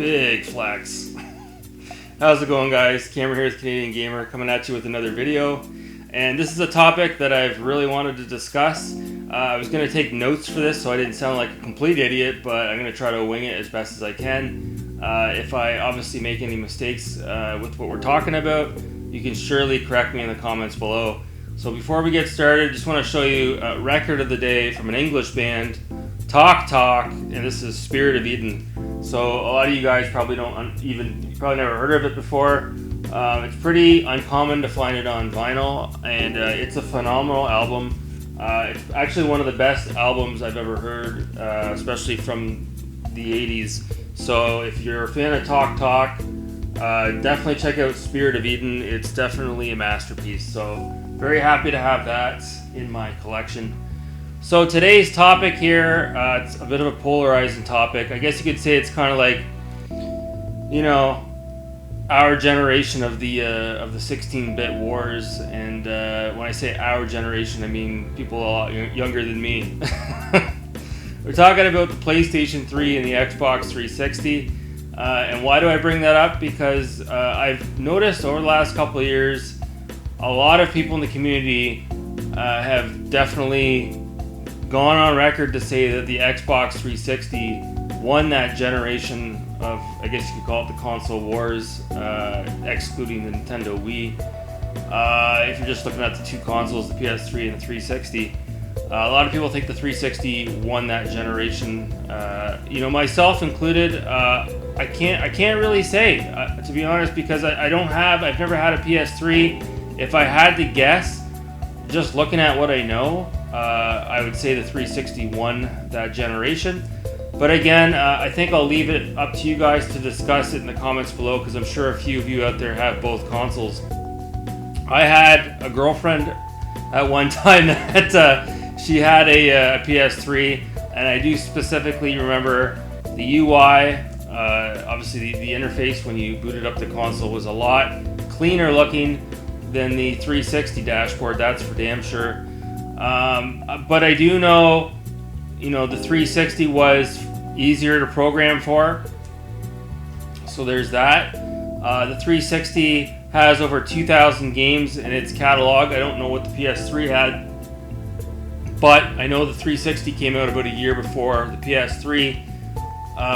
Big flex. How's it going, guys? Cameron here with Canadian Gamer, coming at you with another video. And this is a topic that I've really wanted to discuss. I was going to take notes for this so I didn't sound like a complete idiot, but I'm going to try to wing it as best as I can. If I obviously make any mistakes with what we're talking about, you can surely correct me in the comments below. So before we get started, just want to show you a record of the day from an English band, Talk, and this is Spirit of Eden. So a lot of you guys probably you probably never heard of it before. It's pretty uncommon to find it on vinyl, and it's a phenomenal album. It's actually one of the best albums I've ever heard, especially from the 80s. So if you're a fan of Talk, definitely check out Spirit of Eden. It's definitely a masterpiece. So very happy to have that in my collection. So today's topic here, it's a bit of a polarizing topic. I guess you could say it's kind of like, you know, our generation of the 16-bit wars. And when I say our generation, I mean people a lot younger than me. We're talking about the PlayStation 3 and the Xbox 360. And why do I bring that up? Because I've noticed over the last couple of years, a lot of people in the community have definitely gone on record to say that the Xbox 360 won that generation of, I guess you could call it the console wars, excluding the Nintendo Wii. If you're just looking at the two consoles, the PS3 and the 360, a lot of people think the 360 won that generation. Myself included. I can't really say, to be honest, because I've never had a PS3. If I had to guess, just looking at what I know, I would say the 360 won that generation. But again, I think I'll leave it up to you guys to discuss it in the comments below, because I'm sure a few of you out there have both consoles. I had a girlfriend at one time that she had a PS3, and I do specifically remember the UI. Obviously, the interface when you booted up the console was a lot cleaner looking than the 360 dashboard, that's for damn sure. But I do know, the 360 was easier to program for. So there's that. The 360 has over 2,000 games in its catalog. I don't know what the PS3 had, but I know the 360 came out about a year before the PS3.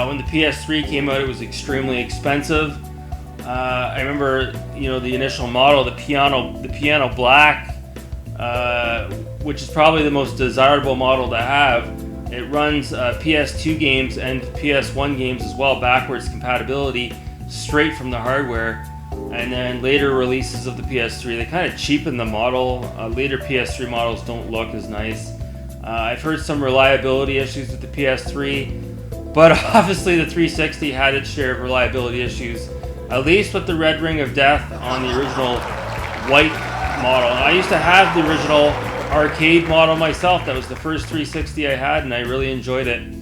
When the PS3 came out, it was extremely expensive. I remember, the initial model, the piano black, which is probably the most desirable model to have. It runs PS2 games and PS1 games as well, backwards compatibility, straight from the hardware. And then later releases of the PS3, they kind of cheapen the model. Later PS3 models don't look as nice. I've heard some reliability issues with the PS3, but obviously the 360 had its share of reliability issues, at least with the Red Ring of Death on the original white model. I used to have the original arcade model myself. That was the first 360 I had, and I really enjoyed it.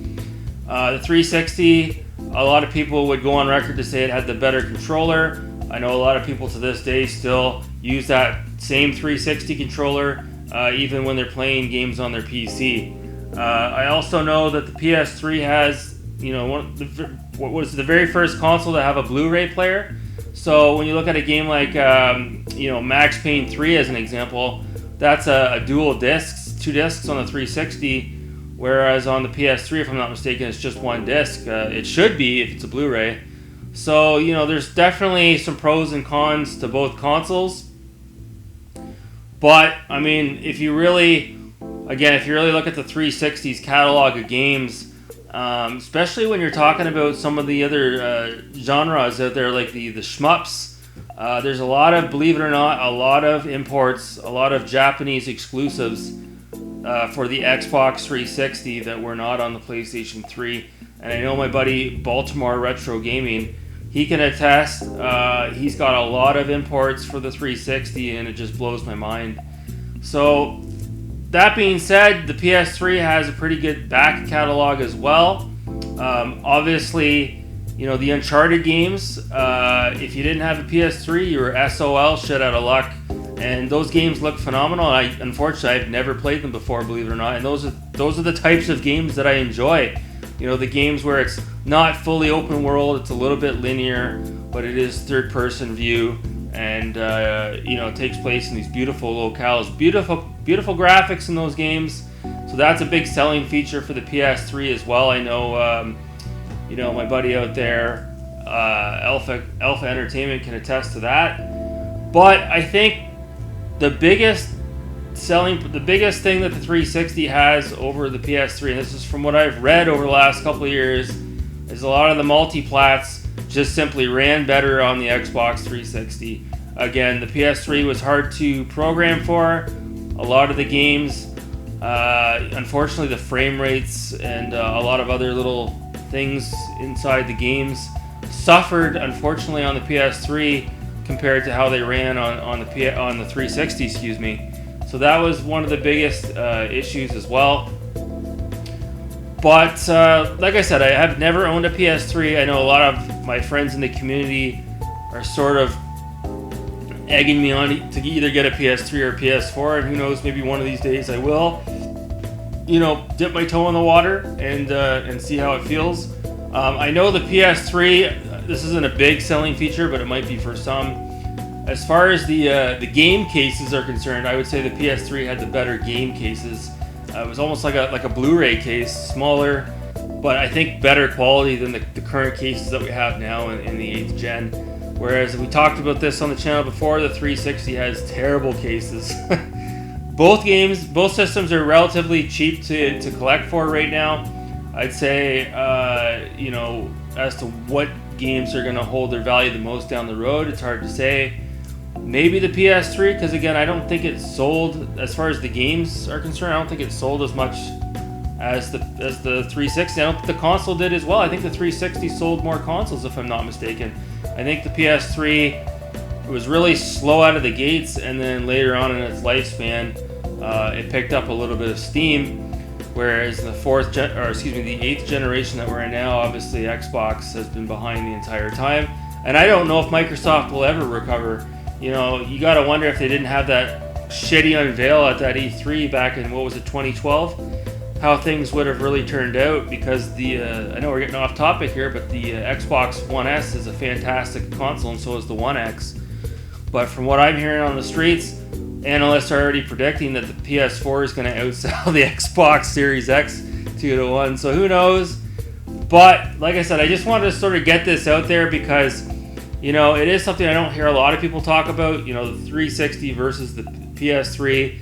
The 360, a lot of people would go on record to say it had the better controller. I know a lot of people to this day still use that same 360 controller, even when they're playing games on their PC. I also know that the PS3 has, what was the very first console to have a Blu-ray player. So when you look at a game like, Max Payne 3 as an example, that's a dual discs, 2 discs on the 360, whereas on the PS3, if I'm not mistaken, it's just 1 disc. It should be if it's a Blu-ray. So, there's definitely some pros and cons to both consoles. But, I mean, if you really look at the 360's catalog of games, especially when you're talking about some of the other genres out there, like the shmups, there's a lot of, believe it or not, a lot of imports, a lot of Japanese exclusives for the Xbox 360 that were not on the PlayStation 3. And I know my buddy Baltimore Retro Gaming, he can attest. He's got a lot of imports for the 360, and it just blows my mind. So that being said, the PS3 has a pretty good back catalog as well. Obviously, the Uncharted games, if you didn't have a PS3, you were SOL, shit out of luck. And those games look phenomenal. Unfortunately, I've never played them before, believe it or not. And those are the types of games that I enjoy. the games where it's not fully open world, it's a little bit linear, but it is third-person view, and it takes place in these beautiful locales, beautiful graphics in those games. So that's a big selling feature for the PS3 as well. I know, my buddy out there, Alpha Entertainment, can attest to that. But I think the biggest thing that the 360 has over the PS3, and this is from what I've read over the last couple of years, is a lot of the multiplats just simply ran better on the Xbox 360. Again, the PS3 was hard to program for. A lot of the games, unfortunately, the frame rates and a lot of other little things inside the games suffered, unfortunately, on the PS3 compared to how they ran on the 360. Excuse me. So that was one of the biggest issues as well. But like I said, I have never owned a PS3. I know a lot of my friends in the community are sort of egging me on to either get a PS3 or a PS4, and who knows, maybe one of these days I will, dip my toe in the water and see how it feels. I know the PS3, this isn't a big selling feature, but it might be for some. As far as the game cases are concerned, I would say the PS3 had the better game cases. It was almost like a Blu-ray case, smaller, but I think better quality than the current cases that we have now in the 8th gen. Whereas we talked about this on the channel before, the 360 has terrible cases. Both systems are relatively cheap to collect for right now. I'd say, as to what games are going to hold their value the most down the road, it's hard to say. Maybe the PS3, because again, I don't think it sold, as far as the games are concerned, I don't think it sold as much as the 360. I don't think the console did as well. I think the 360 sold more consoles, if I'm not mistaken. I think the PS3 was really slow out of the gates, and then later on in its lifespan, it picked up a little bit of steam. Whereas the 8th generation that we're in now, obviously Xbox has been behind the entire time. And I don't know if Microsoft will ever recover. You got to wonder if they didn't have that shitty unveil at that E3 back in, 2012, how things would have really turned out, because I know we're getting off topic here, but the Xbox One S is a fantastic console, and so is the One X. But from what I'm hearing on the streets, analysts are already predicting that the PS4 is going to outsell the Xbox Series X 2-1, so who knows? But like I said, I just wanted to sort of get this out there because it is something I don't hear a lot of people talk about, the 360 versus the PS3.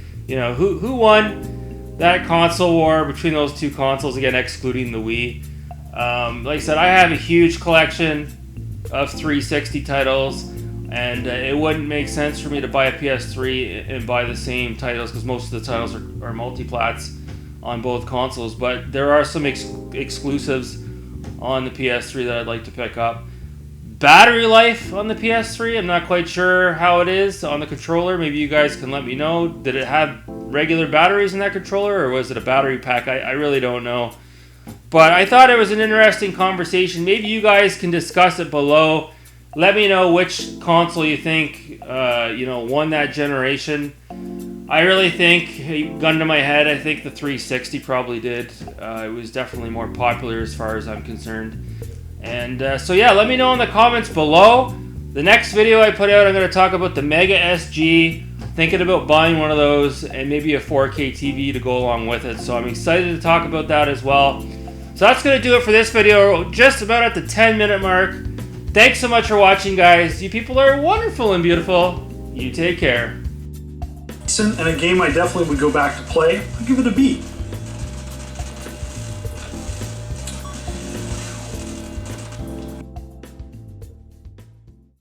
Who won that console war between those two consoles, again, excluding the Wii. Like I said, I have a huge collection of 360 titles, and it wouldn't make sense for me to buy a PS3 and buy the same titles, because most of the titles are multiplats on both consoles. But there are some exclusives on the PS3 that I'd like to pick up. Battery life on the PS3, I'm not quite sure how it is on the controller. Maybe you guys can let me know. Did it have regular batteries in that controller, or was it a battery pack? I really don't know. But I thought it was an interesting conversation. Maybe you guys can discuss it below. Let me know which console you think won that generation. I really think, gun to my head, I think the 360 probably did. It was definitely more popular as far as I'm concerned. And so yeah, let me know in the comments below. The next video I put out, I'm going to talk about the Mega SG. Thinking about buying one of those, and maybe a 4K TV to go along with it. So I'm excited to talk about that as well. So that's going to do it for this video, just about at the 10-minute mark. Thanks so much for watching, guys. You people are wonderful and beautiful. You take care. And a game I definitely would go back to play, I'll give it a B.